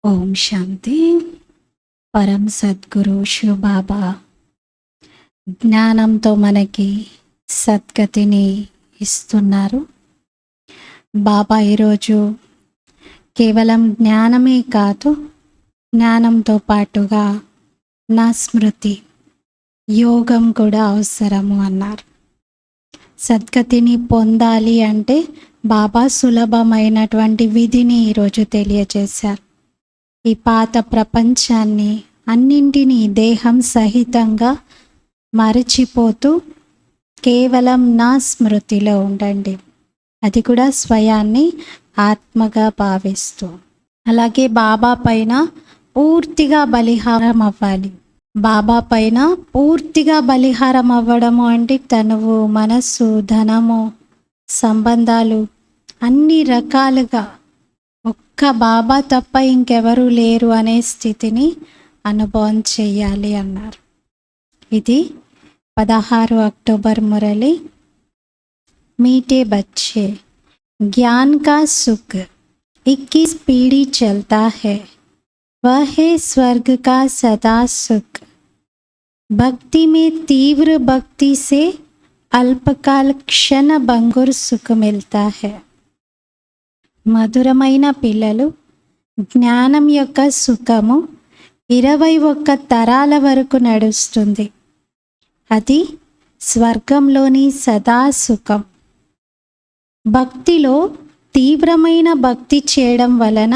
ఓం శాంతి. పరం సద్గురు శివ బాబా జ్ఞానంతో మనకి సద్గతిని ఇస్తున్నారు. బాబా ఈరోజు కేవలం జ్ఞానమే కాదు, జ్ఞానంతో పాటుగా నా స్మృతి యోగం కూడా అవసరము అన్నారు. సద్గతిని పొందాలి అంటే బాబా సులభమైనటువంటి విధిని ఈరోజు తెలియజేశారు. ఈ పాత ప్రపంచాన్ని అన్నింటినీ దేహం సహితంగా మరచిపోతూ కేవలం నా స్మృతిలో ఉండండి, అది కూడా స్వయాన్ని ఆత్మగా భావిస్తూ. అలాగే బాబా పైన పూర్తిగా బలిహారం అవ్వాలి. బాబా పైన పూర్తిగా బలిహారం అవ్వడము అంటే తనువు, మనస్సు, ధనము, సంబంధాలు అన్ని రకాలుగా ఒక్క బాబా తప్ప ఇంకెవరూ లేరు అనే స్థితిని అనుభవం చెయ్యాలి అన్నారు. ఇది 16 అక్టోబర్ మురళి. मीठे बच्चे, ज्ञान का सुख 21 पीढ़ी चलता है, वह है स्वर्ग का सदा सुख. भक्ति में तीव्र भक्ति से अल्पकाल क्षण भंगुर सुख मिलता है. మధురమైన పిల్లలు, జ్ఞానం యొక్క సుఖము 21 తరాల వరకు నడుస్తుంది. అది స్వర్గంలోని సదా సుఖం. భక్తిలో తీవ్రమైన భక్తి చేయడం వలన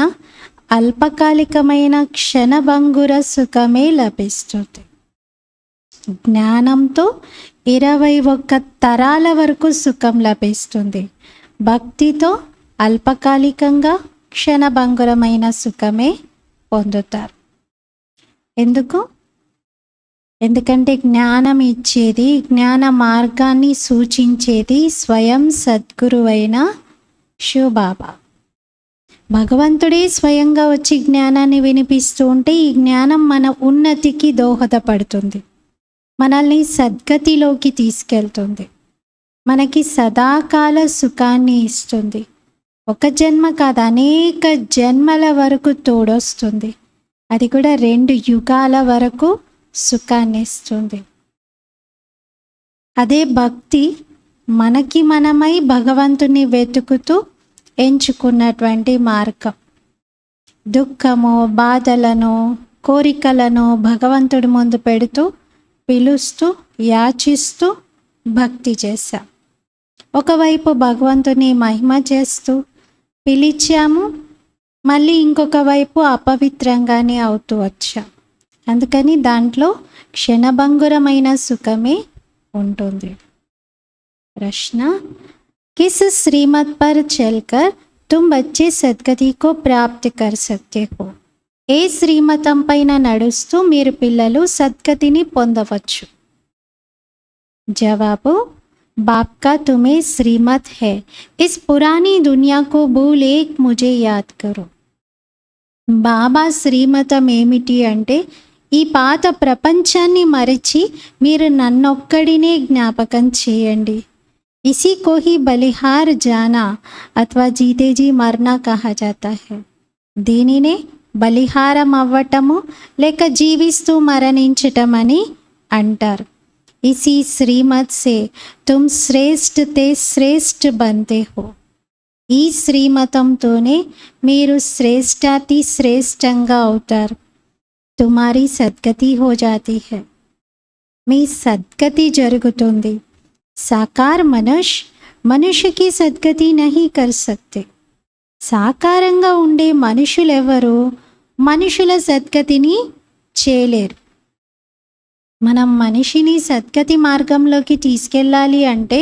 అల్పకాలికమైన క్షణభంగుర సుఖమే లభిస్తుంది. జ్ఞానంతో 21 తరాల వరకు సుఖం లభిస్తుంది. భక్తితో అల్పకాలికంగా క్షణభంగురమైన సుఖమే పొందుతారు. ఎందుకంటే జ్ఞానం ఇచ్చేది, జ్ఞాన మార్గాన్ని సూచించేది స్వయం సద్గురువైన శివబాబా. భగవంతుడే స్వయంగా వచ్చి జ్ఞానాన్ని వినిపిస్తూ ఉంటే ఈ జ్ఞానం మన ఉన్నతికి దోహదపడుతుంది, మనల్ని సద్గతిలోకి తీసుకెళ్తుంది, మనకి సదాకాల సుఖాన్ని ఇస్తుంది. ఒక జన్మ కాదు, అనేక జన్మల వరకు తోడొస్తుంది. అది కూడా 2 యుగాల వరకు సుఖాన్ని ఇస్తుంది. అదే భక్తి మనకి మనమై భగవంతుని వెతుకుతూ ఎంచుకున్నటువంటి మార్గం. దుఃఖము, బాధలను, కోరికలను భగవంతుడి ముందు పెడుతూ, పిలుస్తూ, యాచిస్తూ భక్తి చేశాం. ఒకవైపు భగవంతుని మహిమ చేస్తూ పిలిచాము, మళ్ళీ ఇంకొక వైపు అపవిత్రంగానే అవుతూ వచ్చాం. అందుకని దాంట్లో క్షణభంగురమైన సుఖమే ఉంటుంది. ప్రశ్న, किस श्रीमत पर चलकर तुम बच्चे सद्गति को प्राप्त कर सकते हो? ఏ శ్రీమతం పైన నడుస్తూ మీరు పిల్లలు సద్గతిని పొందవచ్చు? జవాబు, बाप का तुम्हें श्रीमत है, इस पुरानी दुनिया को भूल एक मुझे याद करो. బాబా శ్రీమతం ఏమిటి అంటే ఈ పాత ప్రపంచాన్ని మరిచి మీరు నన్నొక్కడినే జ్ఞాపకం చేయండి. ఇసి కో హి బలిహార్ జానా అథవా జీతేజీ మర్నా కహా జాతా హై. దీనినే బలిహారం అవ్వటము లేక జీవిస్తూ మరణించటం అని అంటారు. इसी श्रीमत से तुम श्रेष्ठ ते श्रेष्ठ बनते हो. ఈ శ్రీమతంతోనే మీరు శ్రేష్టాతి శ్రేష్టంగా అవుతారు. తుమారీ సద్గతి హో జాతి హై, మీ సద్గతి జరుగుతుంది. సాకార్ మనుష్యకి సద్గతి నహీ కర్ సక్తే. సాకారంగా ఉండే మనుషులెవరు మనుషుల సద్గతిని చేయలేరు. మనం మనిషిని సద్గతి మార్గంలోకి తీసుకెళ్ళాలి అంటే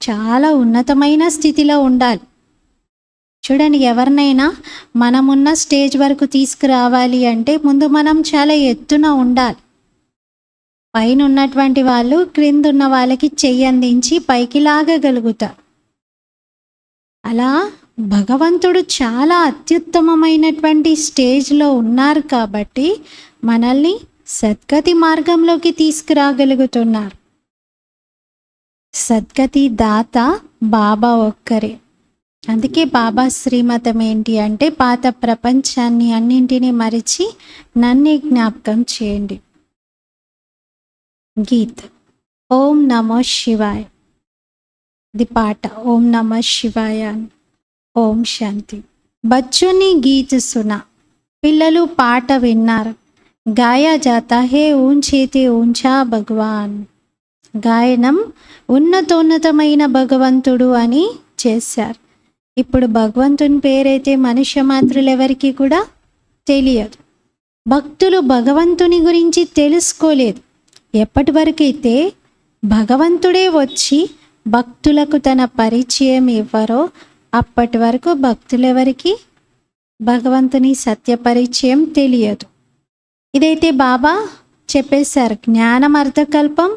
చాలా ఉన్నతమైన స్థితిలో ఉండాలి. చూడండి, ఎవరినైనా మనమున్న స్టేజ్ వరకు తీసుకురావాలి అంటే ముందు మనం చాలా ఎత్తున ఉండాలి. పైన ఉన్నటువంటి వాళ్ళు క్రింద ఉన్న వాళ్ళకి చెయ్యి అందించి పైకి లాగగలుగుతారు. అలా భగవంతుడు చాలా అత్యుత్తమమైనటువంటి స్టేజ్లో ఉన్నారు కాబట్టి మనల్ని సద్గతి మార్గంలోకి తీసుకురాగలుగుతున్నారు. సద్గతి దాత బాబా ఒక్కరే. అందుకే బాబా శ్రీమతం ఏంటి అంటే పాత ప్రపంచాన్ని అన్నింటినీ మరిచి నన్నే జ్ఞాపకం చేయండి. గీత్ ఓం నమో శివాయ. ఇది పాట. ఓం నమో శివాయ. ఓం శాంతి. బచ్చోं ने गीत सुना, పిల్లలు పాట విన్నారు. గాయా జాతా హే ఊంచేతే ఊంచా భగవాన్. గాయనం ఉన్నతోన్నతమైన భగవంతుడు అని చేశారు. ఇప్పుడు భగవంతుని పేరైతే మనుష్య మాత్రులు ఎవరికి కూడా తెలియదు. భక్తులు భగవంతుని గురించి తెలుసుకోలేదు. ఎప్పటి వరకైతే భగవంతుడే వచ్చి భక్తులకు తన పరిచయం ఇవ్వరో అప్పటి వరకు భక్తులెవరికి భగవంతుని సత్య పరిచయం తెలియదు. ఇదైతే బాబా చెప్పేశారు. జ్ఞానం అర్ధకల్పం,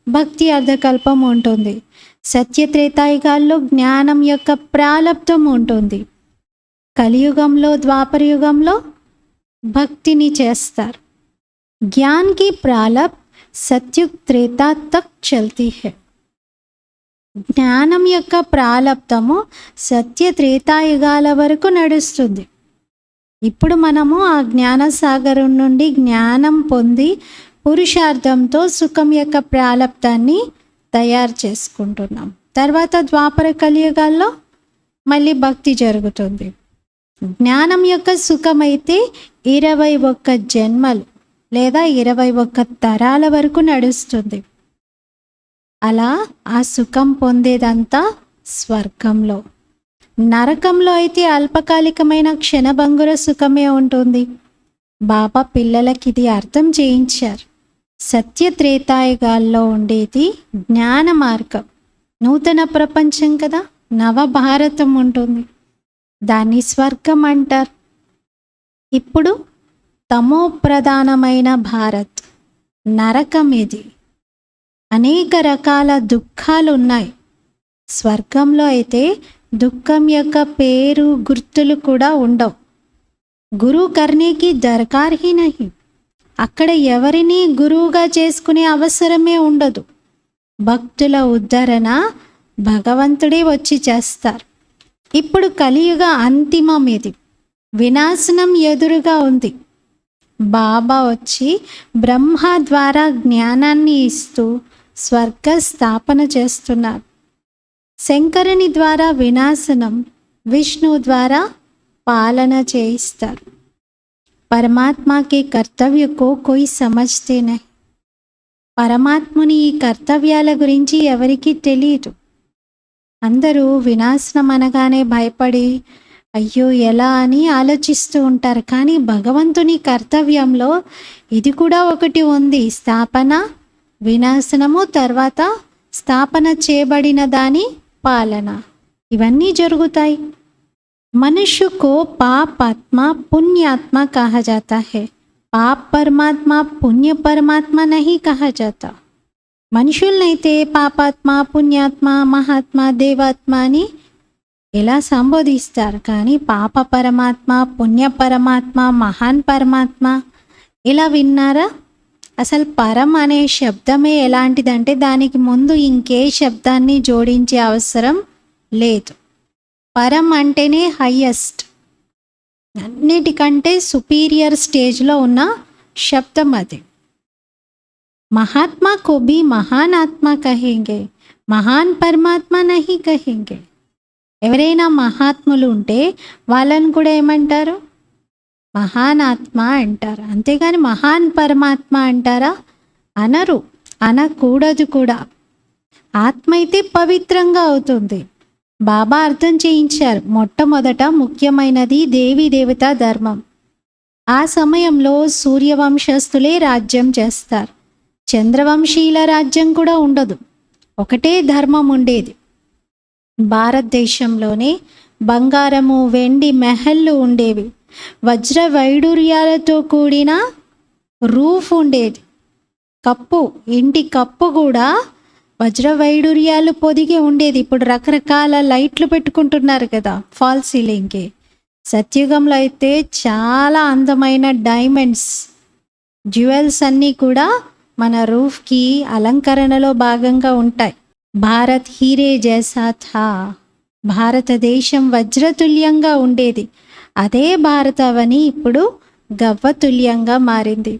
భక్తి అర్ధకల్పం ఉంటుంది. సత్యత్రేతాయుగాల్లో జ్ఞానం యొక్క ప్రాలబ్ధం ఉంటుంది. కలియుగంలో ద్వాపరయుగంలో భక్తిని చేస్తారు. జ్ఞాన్ కి ప్రాలబ్ధ్ సత్యుగ్ త్రేతా తక్ చల్తీ హై. జ్ఞానం యొక్క ప్రాలబ్ధము సత్య త్రేతాయుగాల వరకు నడుస్తుంది. ఇప్పుడు మనము ఆ జ్ఞాన సాగరం నుండి జ్ఞానం పొంది పురుషార్థంతో సుఖం యొక్క ప్రాలబ్ధాన్ని తయారు చేసుకుంటున్నాం. తర్వాత ద్వాపర కలియుగాల్లో మళ్ళీ భక్తి జరుగుతుంది. జ్ఞానం యొక్క సుఖం అయితే 21 జన్మలు లేదా 21 తరాల వరకు నడుస్తుంది. అలా ఆ సుఖం పొందేదంతా స్వర్గంలో. నరకంలో అయితే అల్పకాలికమైన క్షణభంగుర సుఖమే ఉంటుంది. బాబా పిల్లలకి ఇది అర్థం చేయించారు. సత్యత్రేతాయుగాల్లో ఉండేది జ్ఞాన మార్గం, నూతన ప్రపంచం కదా, నవభారతం ఉంటుంది, దాన్ని స్వర్గం అంటారు. ఇప్పుడు తమో ప్రధానమైన భారత్, నరకం ఇది. అనేక రకాల దుఃఖాలు ఉన్నాయి. స్వర్గంలో అయితే దుఃఖం యొక్క పేరు గుర్తులు కూడా ఉండవు. గురు కర్నేకి దర్కార్ హీ నహీ. అక్కడ ఎవరిని గురువుగా చేసుకునే అవసరమే ఉండదు. భక్తుల ఉద్ధరణ భగవంతుడే వచ్చి చేస్తారు. ఇప్పుడు కలియుగ అంతిమం ఇది. వినాశనం ఎదురుగా ఉంది. బాబా వచ్చి బ్రహ్మ ద్వారా జ్ఞానాన్ని ఇస్తూ స్వర్గ స్థాపన చేస్తున్నారు. శంకరుని ద్వారా వినాశనం, విష్ణువు ద్వారా పాలన చేయిస్తారు. పరమాత్మ के कर्तव्य को कोई समझते नहीं. పరమాత్ముని ఈ కర్తవ్యాల గురించి ఎవరికీ తెలియదు. అందరూ వినాశనం అనగానే భయపడి అయ్యో ఎలా అని ఆలోచిస్తూ ఉంటారు. కానీ భగవంతుని కర్తవ్యంలో ఇది కూడా ఒకటి ఉంది. స్థాపన, వినాశనము, తర్వాత స్థాపన చేయబడిన దాని పాలన, ఇవన్నీ జరుగుతాయి. मनुष्य को पाप आत्मा पुण्यात्मा कहा जाता है. पाप परमात्मा पुण्य परमात्मा नहीं कहा जाता. మనుషులనైతే పాపాత్మ, పుణ్యాత్మ, మహాత్మ, దేవాత్మ అని ఇలా సంబోధిస్తారు. కానీ పాప పరమాత్మ, పుణ్య పరమాత్మ, మహాన్ పరమాత్మ ఇలా విన్నారా? అసలు పరం అనే శబ్దమే ఎలాంటిదంటే దానికి ముందు ఇంకే శబ్దాన్ని జోడించే అవసరం లేదు. పరం అంటేనే హయ్యెస్ట్, అన్నిటికంటే సుపీరియర్ స్టేజ్లో ఉన్న శబ్దం అది. మహాత్మా को भी महान आत्मा कहेंगे, महान परमात्मा नहीं कहेंगे. ఎవరైనా మహాత్ములు ఉంటే వాళ్ళని కూడా ఏమంటారు? మహాన్ ఆత్మ అంటారు. అంతేగాని మహాన్ పరమాత్మ అంటారా? అనరు, అనకూడదు కూడా. ఆత్మ అయితే పవిత్రంగా అవుతుంది. బాబా అర్థం చేయించారు. మొట్టమొదట ముఖ్యమైనది దేవీ దేవత ధర్మం. ఆ సమయంలో సూర్యవంశస్థులే రాజ్యం చేస్తారు. చంద్రవంశీయుల రాజ్యం కూడా ఉండదు. ఒకటే ధర్మం ఉండేది. భారతదేశంలోనే బంగారము, వెండి మెహల్లు ఉండేవి. వజ్ర వైడూర్యాలతో కూడిన రూఫ్ ఉండేది. కప్పు, ఇంటి కప్పు కూడా వజ్ర వైడూర్యాలు పొదిగి ఉండేది. ఇప్పుడు రకరకాల లైట్లు పెట్టుకుంటున్నారు కదా ఫాల్ సీలింగ్కి. సత్యుగంలో అయితే చాలా అందమైన డైమండ్స్, జ్యువెల్స్ అన్నీ కూడా మన రూఫ్కి అలంకరణలో భాగంగా ఉంటాయి. భారత్ హీరే జైసా థా. భారతదేశం వజ్రతుల్యంగా ఉండేది. అదే భారతావని ఇప్పుడు గవ్వతుల్యంగా మారింది.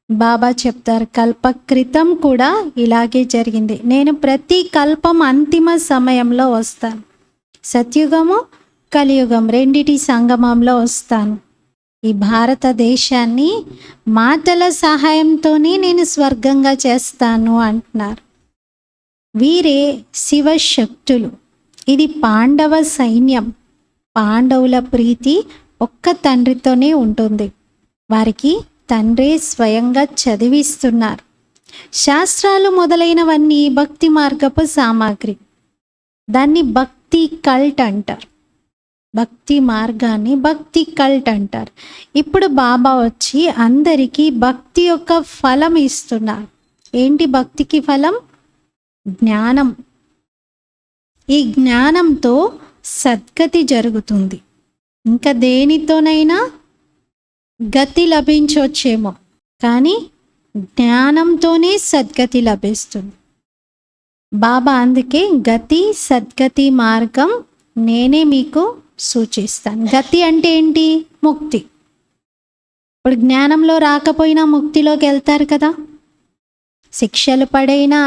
బాబా చెప్తారు, కల్ప క్రితం కూడా ఇలాగే జరిగింది. నేను ప్రతి కల్పం అంతిమ సమయంలో వస్తాను. సత్యుగము కలియుగం రెండిటి సంగమంలో వస్తాను. ఈ భారతదేశాన్ని మాతల సహాయంతోనే నేను స్వర్గంగా చేస్తాను అంటున్నారు. వీరే శివశక్తులు. ఇది పాండవ సైన్యం. పాండవుల ప్రీతి ఒక్క తండ్రితోనే ఉంటుంది. వారికి తండ్రే స్వయంగా చదివిస్తున్నారు. శాస్త్రాలు మొదలైనవన్నీ భక్తి మార్గపు సామాగ్రి. దాన్ని భక్తి కల్ట్ అంటారు. భక్తి మార్గాన్ని భక్తి కల్ట్ అంటారు. ఇప్పుడు బాబా వచ్చి అందరికీ భక్తి యొక్క ఫలం ఇస్తున్నారు. ఏంటి భక్తికి ఫలం? జ్ఞానం. ఈ జ్ఞానంతో సద్గతి జరుగుతుంది. ఇంకా దేనితోనైనా గతి లభించవచ్చేమో, కానీ జ్ఞానంతోనే సద్గతి లభిస్తుంది. బాబా అందుకే గతి సద్గతి మార్గం నేనే మీకు సూచిస్తాను. గతి అంటే ఏంటి? ముక్తి. ఇప్పుడు జ్ఞానంలో రాకపోయినా ముక్తిలోకి వెళ్తారు కదా. శిక్షలు పడైనా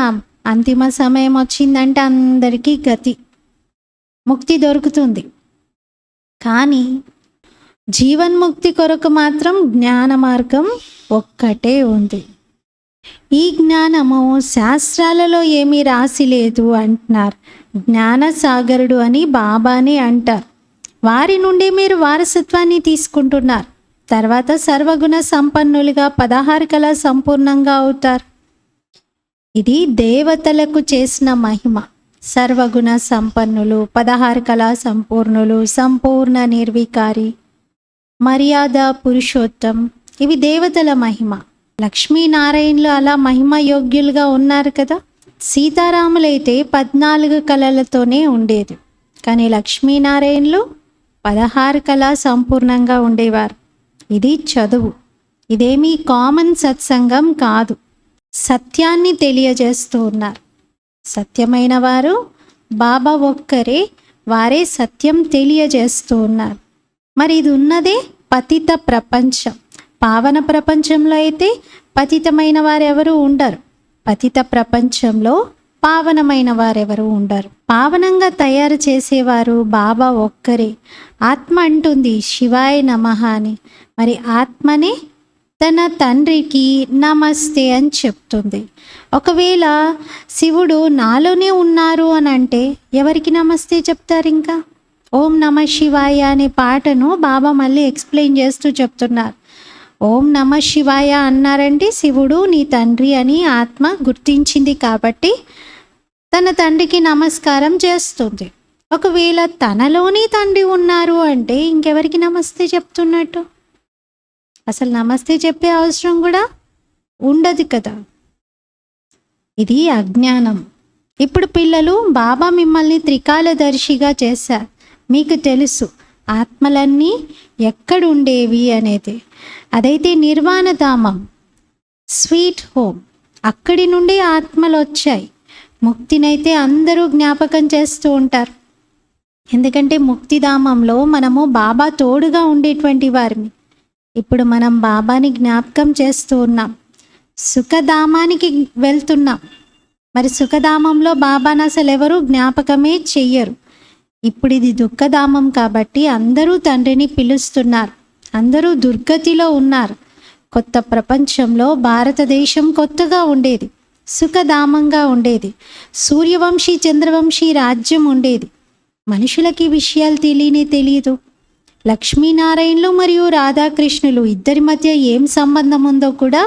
అంతిమ సమయం వచ్చిందంటే అందరికీ గతి ముక్తి దొరుకుతుంది. కానీ జీవన్ముక్తి కొరకు మాత్రం జ్ఞాన మార్గం ఒక్కటే ఉంది. ఈ జ్ఞానము శాస్త్రాలలో ఏమీ రాసి లేదు అంటున్నారు. జ్ఞానసాగరుడు అని బాబానే అంటారు. వారి నుండి మీరు వారసత్వాన్ని తీసుకుంటున్నారు. తర్వాత సర్వగుణ సంపన్నులుగా 16 కళ సంపూర్ణంగా అవుతారు. ఇది దేవతలకు చేసిన మహిమ. సర్వగుణ సంపన్నులు, 16 కళా సంపూర్ణులు, సంపూర్ణ నిర్వికారి, మర్యాద పురుషోత్తం, ఇవి దేవతల మహిమ. లక్ష్మీనారాయణులు అలా మహిమ యోగ్యులుగా ఉన్నారు కదా. సీతారాములైతే 14 కళలతోనే ఉండేది, కానీ లక్ష్మీనారాయణులు 16 కళా సంపూర్ణంగా ఉండేవారు. ఇది చదువు. ఇదేమీ కామన్ సత్సంగం కాదు. సత్యాన్ని తెలియజేస్తూ ఉన్నారు. సత్యమైన వారు బాబా ఒక్కరే. వారే సత్యం తెలియజేస్తూ ఉన్నారు. మరి ఇది ఉన్నదే పతిత ప్రపంచం. పావన ప్రపంచంలో అయితే పతితమైన వారెవరూ ఉండరు. పతిత ప్రపంచంలో పావనమైన వారెవరూ ఉండరు. పావనంగా తయారు చేసేవారు బాబా ఒక్కరే. ఆత్మ అంటుంది శివాయ నమః అని. మరి ఆత్మనే తన తండ్రికి నమస్తే అని చెప్తుంది. ఒకవేళ శివుడు నాలోనే ఉన్నారు అని అంటే ఎవరికి నమస్తే చెప్తారు? ఇంకా ఓం నమ శివాయ అనే పాటను బాబా మళ్ళీ ఎక్స్ప్లెయిన్ చేస్తూ చెప్తున్నారు. ఓం నమ శివాయ అన్నారంటే శివుడు నీ తండ్రి అని ఆత్మ గుర్తించింది కాబట్టి తన తండ్రికి నమస్కారం చేస్తుంది. ఒకవేళ తనలోని తండ్రి ఉన్నారు అంటే ఇంకెవరికి నమస్తే చెప్తున్నట్టు? అసలు నమస్తే చెప్పే అవసరం కూడా ఉండదు కదా. ఇది అజ్ఞానం. ఇప్పుడు పిల్లలు బాబా మిమ్మల్ని త్రికాలదర్శిగా చేశారు. మీకు తెలుసు ఆత్మలన్నీ ఎక్కడుండేవి అనేది. అదైతే నిర్వాణధామం, స్వీట్ హోమ్. అక్కడి నుండి ఆత్మలు వచ్చాయి. ముక్తినైతే అందరూ జ్ఞాపకం చేస్తూ ఉంటారు. ఎందుకంటే ముక్తిధామంలో మనము బాబా తోడుగా ఉండేటువంటి వారిని. ఇప్పుడు మనం బాబాని జ్ఞాపకం చేస్తూ ఉన్నాం. సుఖధామానికి వెళ్తున్నాం. మరి సుఖధామంలో బాబాను అసలు ఎవరు జ్ఞాపకమే చెయ్యరు. ఇప్పుడు ఇది దుఃఖధామం కాబట్టి అందరూ తండ్రిని పిలుస్తున్నారు. అందరూ దుర్గతిలో ఉన్నారు. కొత్త ప్రపంచంలో భారతదేశం కొత్తగా ఉండేది, సుఖధామంగా ఉండేది. సూర్యవంశీ చంద్రవంశీ రాజ్యం ఉండేది. మనుషులకి విషయాలు తెలియదు. లక్ష్మీనారాయణులు మరియు రాధాకృష్ణులు ఇద్దరి మధ్య ఏం సంబంధం ఉందో కూడా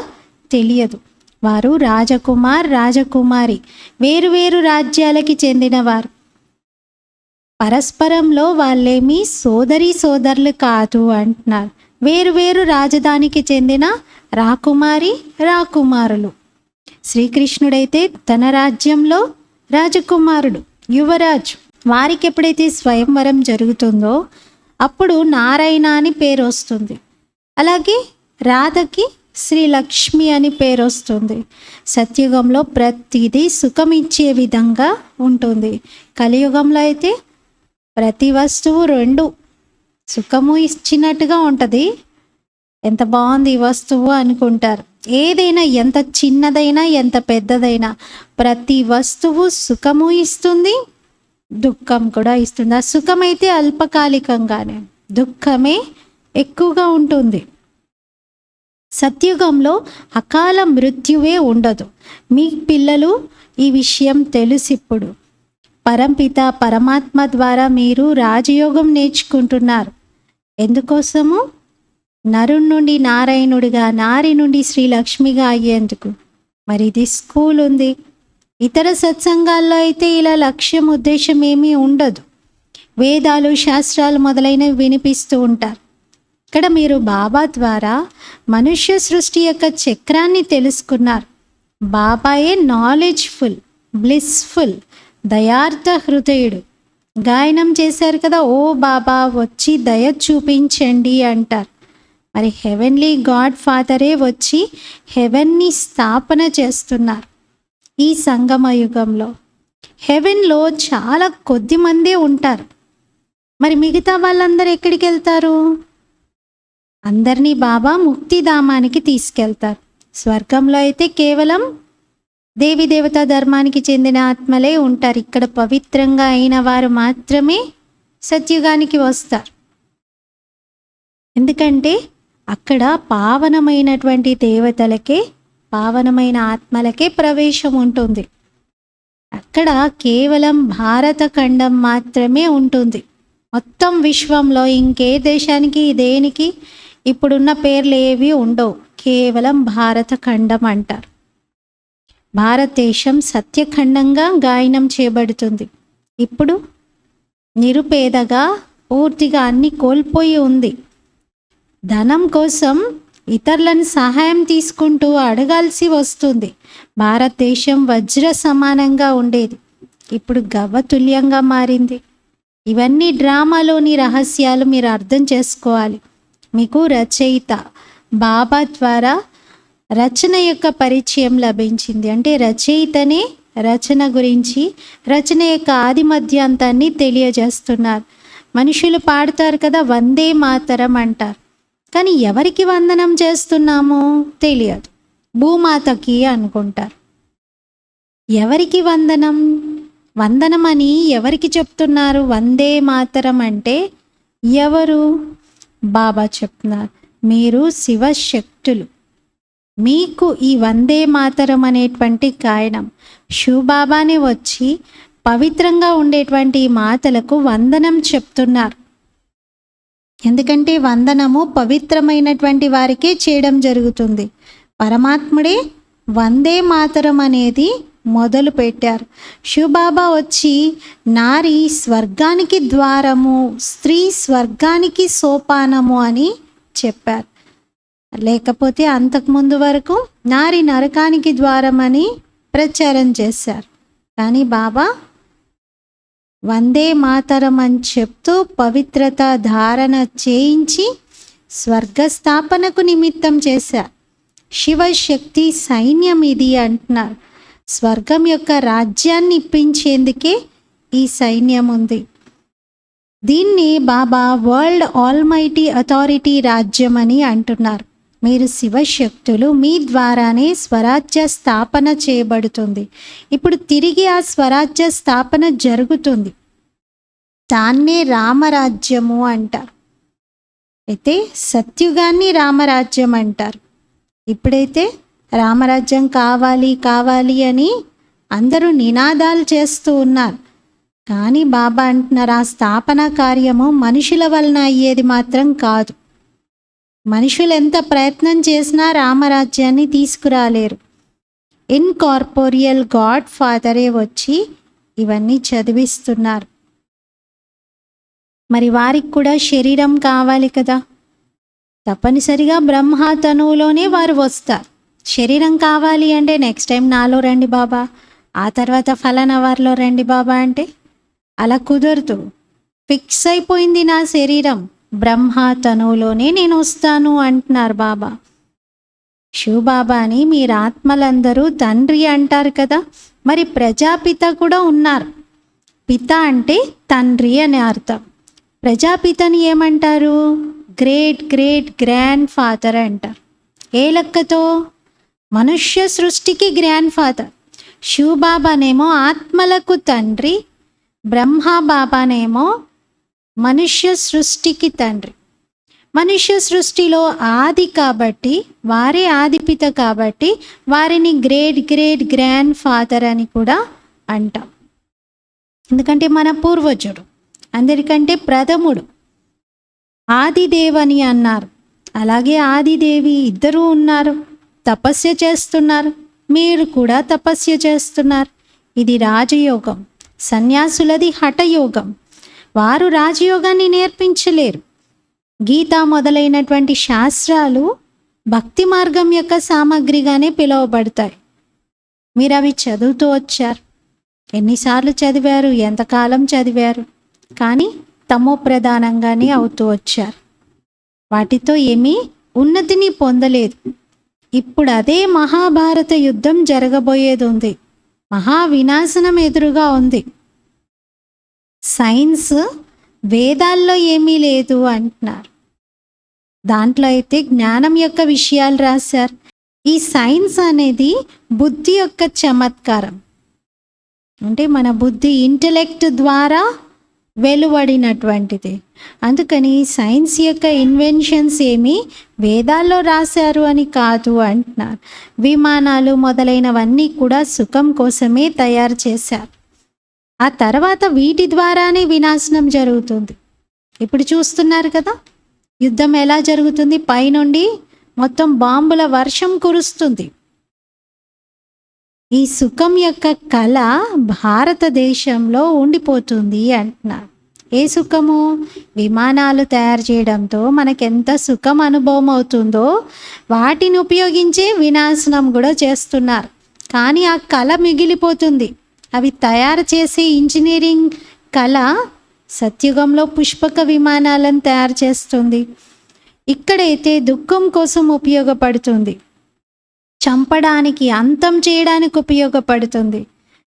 తెలియదు. వారు రాజకుమార్ రాజకుమారి, వేరువేరు రాజ్యాలకి చెందినవారు. పరస్పరంలో వాళ్ళేమీ సోదరులు కాదు అంటున్నారు. వేరువేరు రాజధానికి చెందిన రాకుమారి రాకుమారులు. శ్రీకృష్ణుడైతే తన రాజ్యంలో రాజకుమారుడు, యువరాజు. వారికి ఎప్పుడైతే స్వయంవరం జరుగుతుందో అప్పుడు నారాయణ అని పేరు వస్తుంది. అలాగే రాధకి శ్రీలక్ష్మి అని పేరు వస్తుంది. సత్యుగంలో ప్రతిదీ సుఖం ఇచ్చే విధంగా ఉంటుంది. కలియుగంలో అయితే ప్రతి వస్తువు రెండు సుఖము ఇచ్చినట్టుగా ఉంటుంది. ఎంత బాగుంది ఈ వస్తువు అనుకుంటారు. ఏదైనా ఎంత చిన్నదైనా ఎంత పెద్దదైనా ప్రతి వస్తువు సుఖము ఇస్తుంది, దుఃఖం కూడా ఇస్తుంది. ఆ సుఖమైతే అల్పకాలికంగానే, దుఃఖమే ఎక్కువగా ఉంటుంది. సత్యుగంలో అకాల మృత్యువే ఉండదు. మీ పిల్లలు ఈ విషయం తెలుసిప్పుడు. పరంపిత పరమాత్మ ద్వారా మీరు రాజయోగం నేర్చుకుంటున్నారు. ఎందుకోసము? నరుడి నుండి నారాయణుడిగా, నారి నుండి శ్రీలక్ష్మిగా అయ్యేందుకు. మరి ఇది స్కూల్ ఉంది. ఇతర సత్సంగాల్లో అయితే ఇలా లక్ష్యం ఉద్దేశం ఏమీ ఉండదు. వేదాలు శాస్త్రాలు మొదలైనవి వినిపిస్తూ ఉంటారు. ఇక్కడ మీరు బాబా ద్వారా మనుష్య సృష్టి యొక్క చక్రాన్ని తెలుసుకున్నారు. బాబాయే నాలెడ్జ్ఫుల్, బ్లిస్ఫుల్, దయార్థ హృదయుడు. గాయనం చేశారు కదా, ఓ బాబా వచ్చి దయ చూపించండి అంటారు. మరి హెవెన్లీ గాడ్ ఫాదరే వచ్చి హెవెన్ని స్థాపన చేస్తున్నారు. ఈ సంగమ యుగంలో హెవెన్లో చాలా కొద్ది మందే ఉంటారు. మరి మిగతా వాళ్ళందరూ ఎక్కడికి వెళ్తారు? అందరినీ బాబా ముక్తిధామానికి తీసుకెళ్తారు. స్వర్గంలో అయితే కేవలం దేవి దేవతా ధర్మానికి చెందిన ఆత్మలే ఉంటారు. ఇక్కడ పవిత్రంగా అయిన వారు మాత్రమే సత్యుగానికి వస్తారు. ఎందుకంటే అక్కడ పావనమైనటువంటి దేవతలకే, పావనమైన ఆత్మలకే ప్రవేశం ఉంటుంది. అక్కడ కేవలం భారత ఖండం మాత్రమే ఉంటుంది. మొత్తం విశ్వంలో ఇంకే దేశానికి దేనికి ఇప్పుడున్న పేర్లు ఏవి ఉండవు. కేవలం భారత ఖండం అంటారు. భారతదేశం సత్యఖండంగా గాయనం చేయబడుతుంది. ఇప్పుడు నిరుపేదగా పూర్తిగా అన్ని కోల్పోయి ఉంది. ధనం కోసం ఇతరులను సహాయం తీసుకుంటూ అడగాల్సి వస్తుంది. భారతదేశం వజ్ర సమానంగా ఉండేది, ఇప్పుడు గవ్వతుల్యంగా మారింది. ఇవన్నీ డ్రామాలోని రహస్యాలు మీరు అర్థం చేసుకోవాలి. మీకు రచయిత బాబా ద్వారా రచన యొక్క పరిచయం లభించింది. అంటే రచయితనే రచన గురించి, రచన యొక్క ఆది మధ్యాంతాన్ని తెలియజేస్తున్నారు. మనుషులు పాడతారు కదా, వందే మాతరం అంటారు. కానీ ఎవరికి వందనం చేస్తున్నామో తెలియదు. భూమాతకి అనుకుంటారు. ఎవరికి వందనం? వందనం అని ఎవరికి చెప్తున్నారు? వందే మాతరం అంటే ఎవరు? బాబా చెప్తున్నారు, మీరు శివశక్తులు. మీకు ఈ వందే మాతరం అనేటువంటి గాయనం శివబాబానే వచ్చి పవిత్రంగా ఉండేటువంటి మాతలకు వందనం చెప్తున్నారు. ఎందుకంటే వందనము పవిత్రమైనటువంటి వారికే చేయడం జరుగుతుంది. పరమాత్ముడే వందే మాతరం అనేది మొదలు పెట్టారు. శివబాబా వచ్చి నారి స్వర్గానికి ద్వారము, స్త్రీ స్వర్గానికి సోపానము అని చెప్పారు. లేకపోతే అంతకుముందు వరకు నారి నరకానికి ద్వారం అని ప్రచారం చేశారు. కానీ బాబా వందే మాతరం అని చెప్తూ పవిత్రత ధారణ చేయించి స్వర్గస్థాపనకు నిమిత్తం చేశారు. శివశక్తి సైన్యం ఇది అంటున్నారు. స్వర్గం యొక్క రాజ్యాన్ని ఇప్పించేందుకే ఈ సైన్యం ఉంది. దీన్ని బాబా వరల్డ్ ఆల్మైటీ అథారిటీ రాజ్యం అని అంటున్నారు. మీరు శివశక్తులు, మీ ద్వారానే స్వరాజ్య స్థాపన చేయబడుతుంది. ఇప్పుడు తిరిగి ఆ స్వరాజ్య స్థాపన జరుగుతుంది. దాన్నే రామరాజ్యము అంటారు. అయితే సత్యుగాన్ని రామరాజ్యం అంటారు. ఇప్పుడైతే రామరాజ్యం కావాలి కావాలి అని అందరూ నినాదాలు చేస్తూ ఉన్నారు. కానీ బాబా అంటున్నారు, ఆ స్థాపన కార్యము మనుషుల వలన అయ్యేది మాత్రం కాదు. మనుషులు ఎంత ప్రయత్నం చేసినా రామరాజ్యాన్ని తీసుకురాలేరు. ఇన్కార్పోరియల్ గాడ్ ఫాదరే వచ్చి ఇవన్నీ చదివిస్తున్నారు. మరి వారికి కూడా శరీరం కావాలి కదా. తప్పనిసరిగా బ్రహ్మ తనువులోనే వారు వస్తారు. శరీరం కావాలి అంటే నెక్స్ట్ టైం నాలో రండి బాబా, ఆ తర్వాత ఫలానా వారిలో రండి బాబా అంటే అలా కుదరదు. ఫిక్స్ అయిపోయింది నా శరీరం, బ్రహ్మ తనువులోనే నేను వస్తాను అంటున్నారు బాబా. శివబాబాని మీరు ఆత్మలందరూ తండ్రి అంటారు కదా. మరి ప్రజాపిత కూడా ఉన్నారు. పిత అంటే తండ్రి అని అర్థం. ప్రజాపితని ఏమంటారు? గ్రేట్ గ్రేట్ గ్రాండ్ ఫాదర్ అంటారు. ఏ లెక్కతో? మనుష్య సృష్టికి గ్రాండ్ ఫాదర్. శివబాబానేమో ఆత్మలకు తండ్రి, బ్రహ్మబాబానేమో మనుష్య సృష్టికి తండ్రి. మనుష్య సృష్టిలో ఆది కాబట్టి, వారే ఆదిపిత కాబట్టి వారిని గ్రేట్ గ్రేట్ గ్రాండ్ ఫాదర్ అని కూడా అంటాం. ఎందుకంటే మన పూర్వజుడు, అందరికంటే ప్రథముడు. ఆదిదేవని అన్నారు. అలాగే ఆదిదేవి ఇద్దరూ ఉన్నారు, తపస్య చేస్తున్నారు. మీరు కూడా తపస్య చేస్తున్నారు. ఇది రాజయోగం. సన్యాసులది హఠయోగం. వారు రాజయోగాన్ని నేర్పించలేరు. గీత మొదలైనటువంటి శాస్త్రాలు భక్తి మార్గం యొక్క సామగ్రిగానే పిలువబడతాయి. మీరు అవి చదువుతూ వచ్చారు. ఎన్నిసార్లు చదివారు, ఎంతకాలం చదివారు, కానీ తమో ప్రధానంగానే అవుతూ వచ్చారు. వాటితో ఏమీ ఉన్నతిని పొందలేదు. ఇప్పుడు అదే మహాభారత యుద్ధం జరగబోయేది ఉంది. మహా వినాశనం ఎదురుగా ఉంది. సైన్స్ వేదాల్లో ఏమీ లేదు అంటున్నారు. దాంట్లో అయితే జ్ఞానం యొక్క విషయాలు రాశారు. ఈ సైన్స్ అనేది బుద్ధి యొక్క చమత్కారం. అంటే మన బుద్ధి ఇంటెలెక్ట్ ద్వారా వెలువడినటువంటిది. అందుకని సైన్స్ యొక్క ఇన్వెన్షన్స్ ఏమి వేదాల్లో రాశారు అని కాదు అంటున్నారు. విమానాలు మొదలైనవన్నీ కూడా సుఖం కోసమే తయారు చేశారు. ఆ తర్వాత వీటి ద్వారానే వినాశనం జరుగుతుంది. ఇప్పుడు చూస్తున్నారు కదా యుద్ధం ఎలా జరుగుతుంది. పైనుండి మొత్తం బాంబుల వర్షం కురుస్తుంది. ఈ సుఖం యొక్క కళ భారతదేశంలో ఉండిపోతుంది అంటున్నారు. ఏ సుఖము? విమానాలు తయారు చేయడంతో మనకెంత సుఖం అనుభవం అవుతుందో వాటిని ఉపయోగించే వినాశనం కూడా చేస్తున్నారు. కానీ ఆ కళ మిగిలిపోతుంది. అవి తయారు చేసే ఇంజనీరింగ్ కళ సత్యుగంలో పుష్పక విమానాలను తయారు చేస్తుంది. ఇక్కడైతే దుఃఖం కోసం ఉపయోగపడుతుంది, చంపడానికి, అంతం చేయడానికి ఉపయోగపడుతుంది.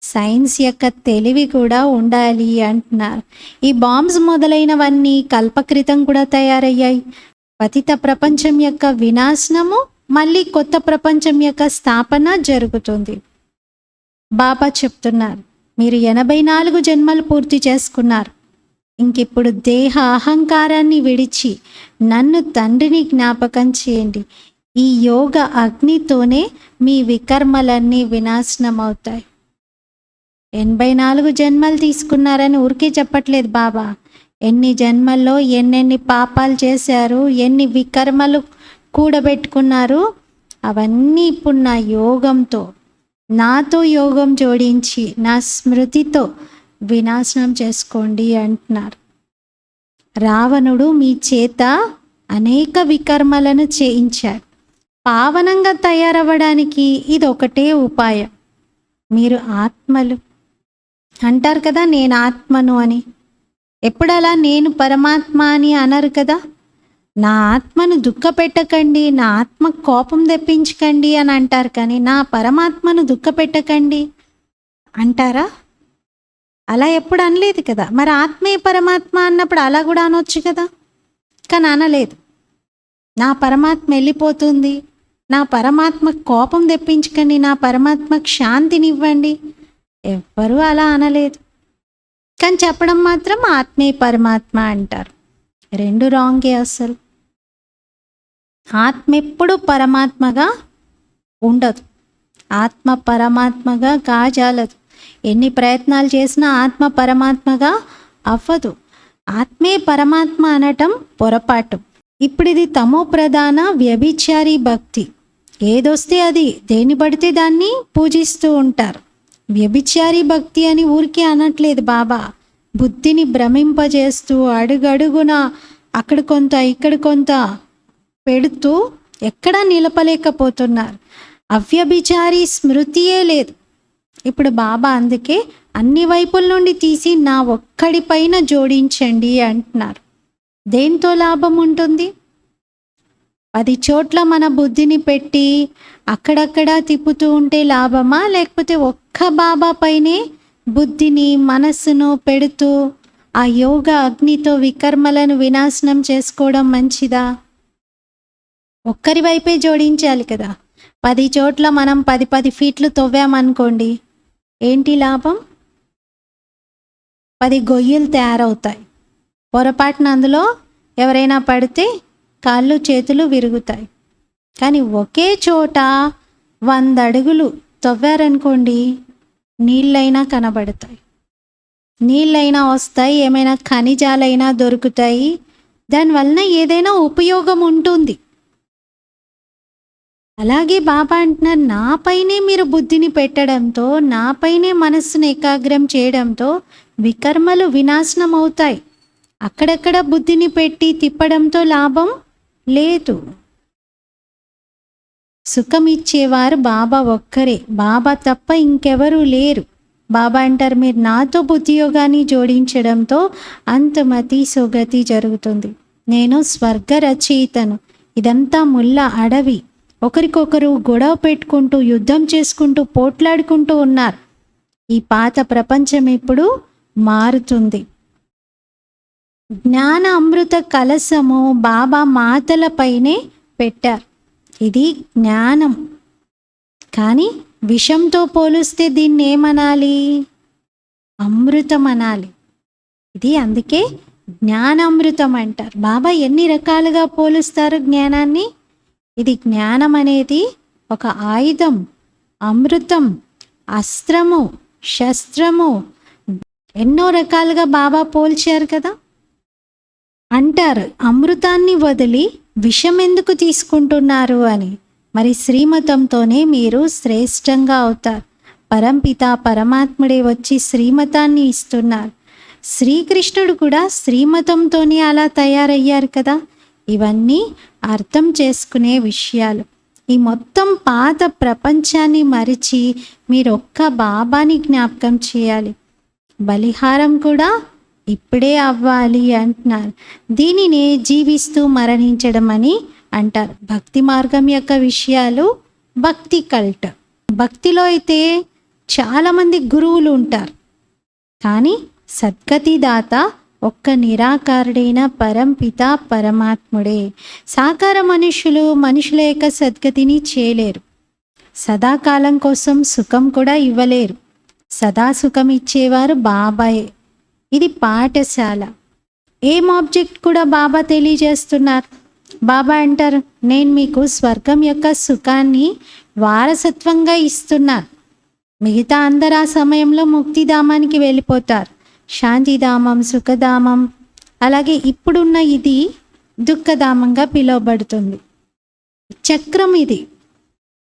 సైన్స్ యొక్క తెలివి కూడా ఉండాలి అంటున్నారు. ఈ బాంబ్స్ మొదలైనవన్నీ కల్పకృతం కూడా తయారయ్యాయి. పతిత ప్రపంచం యొక్క వినాశనము, మళ్ళీ కొత్త ప్రపంచం యొక్క స్థాపన జరుగుతుంది. బాబా చెప్తున్నారు, మీరు 84 జన్మలు పూర్తి చేసుకున్నారు. ఇంకిప్పుడు దేహ అహంకారాన్ని విడిచి నన్ను తండ్రిని జ్ఞాపకం చేయండి. ఈ యోగ అగ్నితోనే మీ వికర్మలన్నీ వినాశనం అవుతాయి. 84 జన్మలు తీసుకున్నారని ఊరికే చెప్పట్లేదు బాబా. ఎన్ని జన్మల్లో ఎన్నెన్ని పాపాలు చేశారు, ఎన్ని వికర్మలు కూడబెట్టుకున్నారు, అవన్నీ ఇప్పుడు నా యోగంతో, నాతో యోగం జోడించి నా స్మృతితో వినాశనం చేసుకోండి అంటున్నారు. రావణుడు మీ చేత అనేక వికర్మలను చేయించాడు. పావనంగా తయారవ్వడానికి ఇది ఒకటే ఉపాయం. మీరు ఆత్మలు అంటారు కదా, నేను ఆత్మను అని. ఎప్పుడలా నేను పరమాత్మ అని అనరు కదా. నా ఆత్మను దుఃఖపెట్టకండి, నా ఆత్మ కోపం తెప్పించకండి అని అంటారు. కానీ నా పరమాత్మను దుఃఖపెట్టకండి అంటారా? అలా ఎప్పుడు అనలేదు కదా. మరి ఆత్మే పరమాత్మ అన్నప్పుడు అలా కూడా అనొచ్చు కదా, కానీ అనలేదు. నా పరమాత్మ వెళ్ళిపోతుంది, నా పరమాత్మ కోపం తెప్పించకండి, నా పరమాత్మకు శాంతినివ్వండి, ఎవ్వరూ అలా అనలేదు. కానీ చెప్పడం మాత్రం ఆత్మే పరమాత్మ అంటారు. రెండు రాంగే అసలు. ఆత్మ ఎప్పుడు పరమాత్మగా ఉండదు, ఆత్మ పరమాత్మగా కాజాలదు. ఎన్ని ప్రయత్నాలు చేసినా ఆత్మ పరమాత్మగా అవ్వదు. ఆత్మే పరమాత్మ అనటం పొరపాటు. ఇప్పుడు ఇది తమో ప్రధాన వ్యభిచారి భక్తి. ఏదొస్తే అది, దేని పడితే దాన్ని పూజిస్తూ ఉంటారు. వ్యభిచారి భక్తి అని ఊరికే అనట్లేదు బాబా. బుద్ధిని భ్రమింపజేస్తూ అడుగడుగున అక్కడ కొంత ఇక్కడ కొంత పెడుతూ ఎక్కడా నిలపలేకపోతున్నారు. అవ్యభిచారి స్మృతియే లేదు. ఇప్పుడు బాబా అందుకే అన్ని వైపుల నుండి తీసి నా ఒక్కడి పైన జోడించండి అంటున్నారు. దేంతో లాభం ఉంటుంది? 10 చోట్ల మన బుద్ధిని పెట్టి అక్కడక్కడ తిప్పుతూ ఉంటే లాభమా, లేకపోతే ఒక్క బాబా పైనే బుద్ధిని మనస్సును పెడుతూ ఆ యోగ అగ్నితో వికర్మలను వినాశనం చేసుకోవడం మంచిదా? ఒక్కరి వైపే జోడించాలి కదా. 10 చోట్ల మనం 10 ఫీట్లు తవ్వామనుకోండి, ఏంటి లాభం? 10 గొయ్యలు తయారవుతాయి. పొరపాటున అందులో ఎవరైనా పడితే కాళ్ళు చేతులు విరుగుతాయి. కానీ ఒకే చోట 100 అడుగులు తవ్వారనుకోండి, నీళ్ళైనా కనబడతాయి, నీళ్ళైనా వస్తాయి, ఏమైనా ఖనిజాలైనా దొరుకుతాయి, దానివలన ఏదైనా ఉపయోగం ఉంటుంది. అలాగే బాబా అంటున్నారు, నాపైనే మీరు బుద్ధిని పెట్టడంతో, నాపైనే మనస్సును ఏకాగ్రం చేయడంతో వికర్మలు వినాశనం అవుతాయి. అక్కడక్కడ బుద్ధిని పెట్టి తిప్పడంతో లాభం లేదు. సుఖం ఇచ్చేవారు బాబా ఒక్కరే, బాబా తప్ప ఇంకెవరూ లేరు. బాబా అంటారు, మీరు నాతో బుద్ధి యోగాన్ని జోడించడంతో అంతమతి సుగతి జరుగుతుంది. నేను స్వర్గ రచయితను. ఇదంతా ముల్ల అడవి. ఒకరికొకరు గొడవ పెట్టుకుంటూ, యుద్ధం చేసుకుంటూ, పోట్లాడుకుంటూ ఉన్నారు. ఈ పాత ప్రపంచం ఇప్పుడు మారుతుంది. జ్ఞాన అమృత కలశము బాబా మాతలపైనే పెట్టారు. ఇది జ్ఞానం. కానీ విషంతో పోలిస్తే దీన్ని ఏమనాలి? అమృతం అనాలి. ఇది అందుకే జ్ఞానామృతం అంటారు. బాబా ఎన్ని రకాలుగా పోలుస్తారు జ్ఞానాన్ని? ఇది జ్ఞానం అనేది ఒక ఆయుధం, అమృతం, అస్త్రము, శస్త్రము, ఎన్నో రకాలుగా బాబా పోల్చారు కదా. అంటారు, అమృతాన్ని వదిలి విషం ఎందుకు తీసుకుంటున్నారు అని. మరి శ్రీమతంతోనే మీరు శ్రేష్టంగా అవుతారు. పరంపిత పరమాత్ముడే వచ్చి శ్రీమతాన్ని ఇస్తున్నారు. శ్రీకృష్ణుడు కూడా శ్రీమతంతోనే అలా తయారయ్యారు కదా. ఇవన్నీ అర్థం చేసుకునే విషయాలు. ఈ మొత్తం పాత ప్రపంచాన్ని మరిచి మీరు ఒక్క బాబాని జ్ఞాపకం చేయాలి. బలిహారం కూడా ఇప్పుడే అవ్వాలి అంటున్నారు. దీనినే జీవిస్తూ మరణించడం అని అంటారు. భక్తి మార్గం యొక్క విషయాలు భక్తి కల్ట్. భక్తిలో అయితే చాలామంది గురువులు ఉంటారు, కానీ సద్గతి దాత ఒక్క నిరాకారుడైన పరంపిత పరమాత్ముడే. సాకార మనుషుల యొక్క సద్గతిని చేయలేరు. సదాకాలం కోసం సుఖం కూడా ఇవ్వలేరు. సదా సుఖం ఇచ్చేవారు బాబాయే. ఇది పాఠశాల. ఏం ఆబ్జెక్ట్ కూడా బాబా తెలియజేస్తున్నారు. బాబా అంటారు, నేను మీకు స్వర్గం యొక్క సుఖాన్ని వారసత్వంగా ఇస్తున్నాను. మిగతా అందరు ఆ సమయంలో ముక్తిధామానికి వెళ్ళిపోతారు. శాంతిధామం, సుఖధామం, అలాగే ఇప్పుడున్న ఇది దుఃఖధామంగా పిలువబడుతుంది. చక్రం ఇది.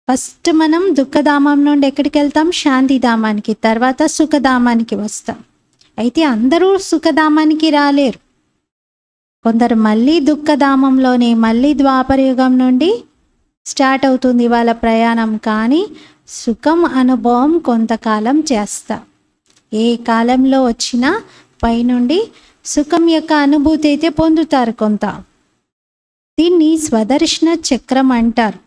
ఫస్ట్ మనం దుఃఖధామం నుండి ఎక్కడికి వెళ్తాం? శాంతిధామానికి, తర్వాత సుఖధామానికి వస్తాం. అయితే అందరూ సుఖధామానికి రాలేరు. కొందరు మళ్ళీ దుఃఖధామంలోనే, మళ్ళీ ద్వాపరయుగం నుండి స్టార్ట్ అవుతుంది వాళ్ళ ప్రయాణం. కానీ సుఖం అనుభవం కొంతకాలం చేస్తా. ఏ కాలంలో వచ్చినా పైనుండి సుఖం యొక్క అనుభూతి అయితే పొందుతారు కొంత. దీన్ని స్వదర్శన చక్రం అంటారు.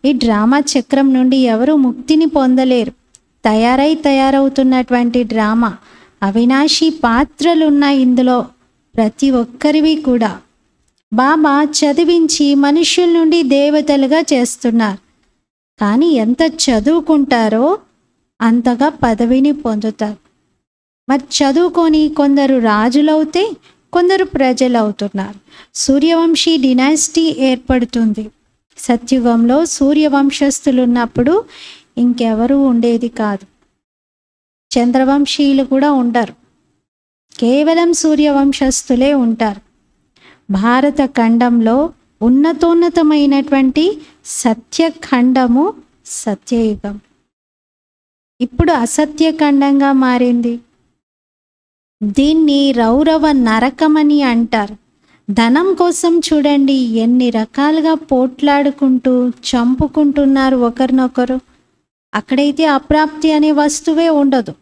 ఈ డ్రామా చక్రం నుండి ఎవరు ముక్తిని పొందలేరు. తయారవుతున్నటువంటి డ్రామా, అవినాశి పాత్రలున్న ఇందులో ప్రతి ఒక్కరివి కూడా బాబా చదివించి మనుష్యుల నుండి దేవతలుగా చేస్తున్నారు. కానీ ఎంత చదువుకుంటారో అంతగా పదవిని పొందుతారు. మరి చదువుకొని కొందరు రాజులవుతే, కొందరు ప్రజలు అవుతున్నారు. సూర్యవంశీ డినాసిటీ ఏర్పడుతుంది. సత్యుగంలో సూర్యవంశస్థులు ఉన్నప్పుడు ఇంకెవరూ ఉండేది కాదు. చంద్రవంశీయులు కూడా ఉండరు. కేవలం సూర్యవంశస్థులే ఉంటారు. భారత ఖండంలో ఉన్నతోన్నతమైనటువంటి సత్యఖండము సత్యయుగం. ఇప్పుడు అసత్యఖండంగా మారింది. దీన్ని రౌరవ నరకమని అంటారు. ధనం కోసం చూడండి ఎన్ని రకాలుగా పోట్లాడుకుంటూ చంపుకుంటున్నారు ఒకరినొకరు. అక్కడైతే అప్రాప్తి అనే వస్తువే ఉండదు.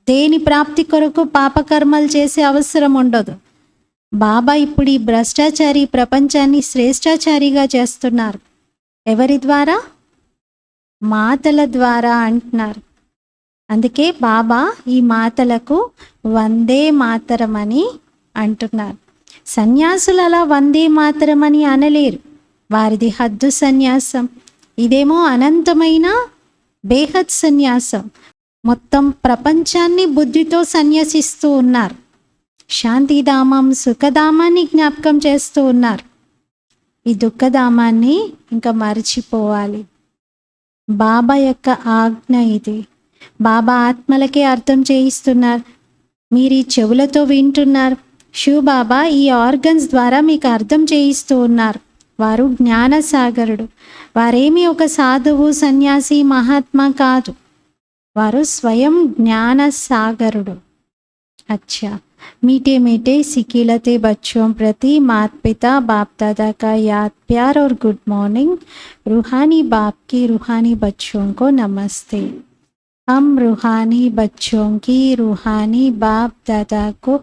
దేని ప్రాప్తి కొరకు పాపకర్మలు చేసే అవసరం ఉండదు. బాబా ఇప్పుడు ఈ భ్రష్టాచారి ప్రపంచాన్ని శ్రేష్టాచారిగా చేస్తున్నారు. ఎవరి ద్వారా? మాతల ద్వారా అంటున్నారు. అందుకే బాబా ఈ మాతలకు వందే మాతరం అని అంటున్నారు. సన్యాసులు అలా వందే మాతరం అని అనలేరు, వారిది హద్దు సన్యాసం. ఇదేమో అనంతమైన బేహద్ సన్యాసం. మొత్తం ప్రపంచాన్ని బుద్ధితో సన్యసిస్తూ ఉన్నారు. శాంతిధామం, సుఖధామాన్ని జ్ఞాపకం చేస్తూ ఉన్నారు. ఈ దుఃఖధామాన్ని ఇంకా మర్చిపోవాలి. బాబా యొక్క ఆజ్ఞ ఇది. బాబా ఆత్మలకే అర్థం చేయిస్తున్నారు. మీరు ఈ చెవులతో వింటున్నారు. శివ్ బాబా ఈ ఆర్గన్స్ ద్వారా మీకు అర్థం చేయిస్తూ ఉన్నారు. వారు జ్ఞానసాగరుడు. వారేమీ ఒక సాధువు, సన్యాసి, మహాత్మా కాదు. వారు స్వయం జ్ఞానసాగరుడు. अच्छा, मीठे मीठे सिकीलते बच्चों प्रति माता पिता बाप दादा का याद प्यार और गुड मॉर्निंग. रूहानी बाप की रूहानी बच्चों को नमस्ते. हम रूहानी बच्चों की रूहानी बाप दादा को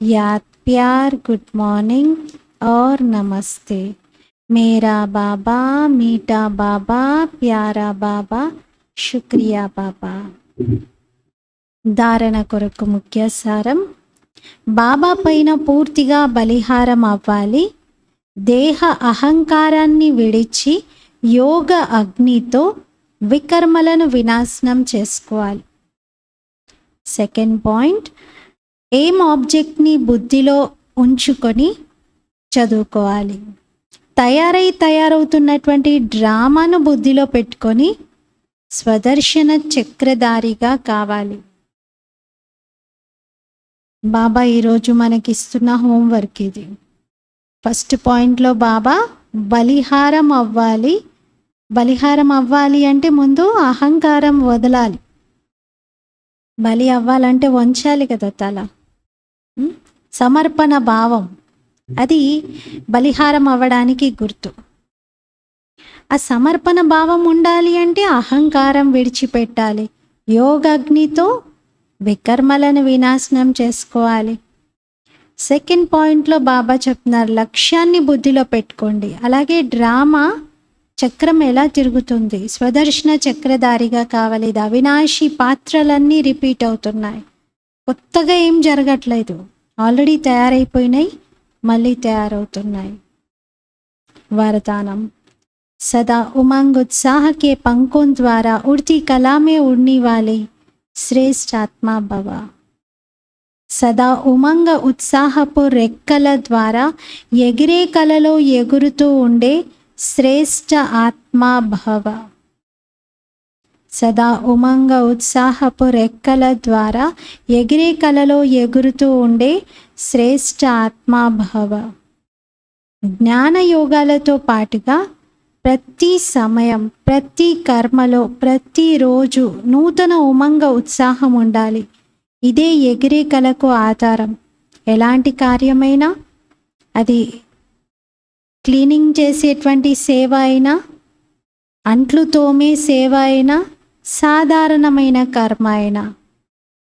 याद प्यार, गुड मॉर्निंग और नमस्ते. मेरा बाबा, मीठा बाबा, प्यारा बाबा, शुक्रिया बाबा. ధారణ కొరకు ముఖ్య సారం. బాబా పైన పూర్తిగా బలిహారం అవ్వాలి. దేహ అహంకారాన్ని విడిచి యోగ అగ్నితో వికర్మలను వినాశనం చేసుకోవాలి. సెకండ్ పాయింట్, ఏం ఆబ్జెక్ట్ని బుద్ధిలో ఉంచుకొని చదువుకోవాలి. తయారవుతున్నటువంటి డ్రామాను బుద్ధిలో పెట్టుకొని స్వదర్శన చక్రధారిగా కావాలి. బాబా ఈరోజు మనకిస్తున్న హోంవర్క్ ఇది. ఫస్ట్ పాయింట్లో బాబా బలిహారం అవ్వాలి. బలిహారం అవ్వాలి అంటే ముందు అహంకారం వదలాలి. బలి అవ్వాలంటే వంచాలి కదా తల. సమర్పణ భావం, అది బలిహారం అవ్వడానికి గుర్తు. ఆ సమర్పణ భావం ఉండాలి అంటే అహంకారం విడిచిపెట్టాలి. యోగాగ్నితో వికర్మలను వినాశనం చేసుకోవాలి. సెకండ్ పాయింట్లో బాబా చెప్తున్నారు, లక్ష్యాన్ని బుద్ధిలో పెట్టుకోండి. అలాగే డ్రామా చక్రం ఎలా తిరుగుతుంది, స్వదర్శన చక్రధారిగా కావాలి. ఇది అవినాశి పాత్రలన్నీ రిపీట్ అవుతున్నాయి. కొత్తగా ఏం జరగట్లేదు, ఆల్రెడీ తయారైపోయినాయి, మళ్ళీ తయారవుతున్నాయి. वरदानम. सदा उमंग उत्साह के पंखों द्वारा उड़ती कला में उड़ने वाले श्रेष्ठ आत्मा भव. సదా ఉమంగ ఉత్సాహపు రెక్కల ద్వారా ఎగిరే కలలో ఎగురుతూ ఉండే శ్రేష్ఠ ఆత్మా భవ. సదా ఉమంగ ఉత్సాహపు రెక్కల ద్వారా ఎగిరే కలలో ఎగురుతూ ఉండే శ్రేష్ఠ ఆత్మా భవ. జ్ఞాన యోగాలతో పాటుగా ప్రతి సమయం, ప్రతి కర్మలో, ప్రతిరోజు నూతన ఉమంగ ఉత్సాహం ఉండాలి. ఇదే ఎగిరే కలకు ఆధారం. ఎలాంటి కార్యమైనా, అది క్లీనింగ్ చేసేటువంటి సేవ అయినా, అంట్లు తోమే సేవ అయినా, సాధారణమైన కర్మ అయినా,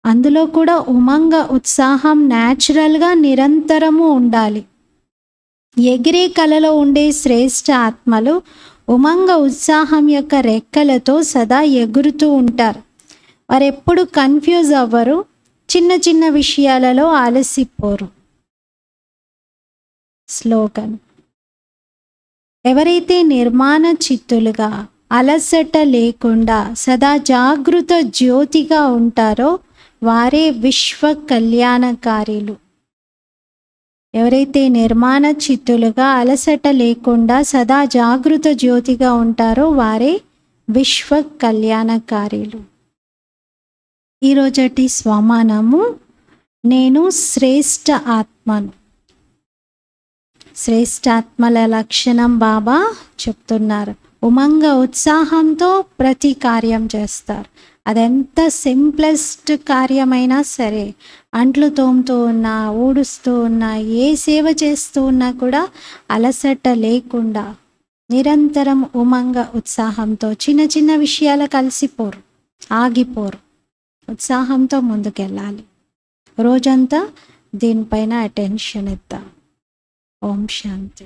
అందులో కూడా ఉమంగ ఉత్సాహం న్యాచురల్గా నిరంతరము ఉండాలి. ఎగిరే కలలో ఉండే శ్రేష్ఠ ఆత్మలు ఉమంగ ఉత్సాహం యొక్క రెక్కలతో సదా ఎగురుతూ ఉంటారు. వారు ఎప్పుడు కన్ఫ్యూజ్ అవ్వరు, చిన్న చిన్న విషయాలలో ఆలసిపోరు. స్లోగన్. ఎవరైతే నిర్మాణ చిత్తులుగా, అలసట లేకుండా సదా జాగృత జ్యోతిగా ఉంటారో వారే విశ్వ కళ్యాణకారులు. ఎవరైతే నిర్మాణ చిత్తులుగా, అలసట లేకుండా సదా జాగృత జ్యోతిగా ఉంటారో వారే విశ్వ కళ్యాణకారులు. ఈరోజటి స్వమానము, నేను శ్రేష్ఠ ఆత్మను. శ్రేష్ఠాత్మల లక్షణం బాబా చెప్తున్నారు. ఉమంగ ఉత్సాహంతో ప్రతి కార్యం చేస్తారు. అదెంత సింప్లెస్ట్ కార్యమైనా సరే, అంట్లు తోముతూ ఉన్నా, ఊడుస్తూ ఉన్నా, ఏ సేవ చేస్తూ ఉన్నా కూడా అలసట లేకుండా నిరంతరం ఉమంగ ఉత్సాహంతో, చిన్న చిన్న విషయాలు కలిసిపోరు, ఆగిపోరు, ఉత్సాహంతో ముందుకెళ్ళాలి. రోజంతా దీనిపైన అటెన్షన్ ఇద్దాం. ఓం శాంతి.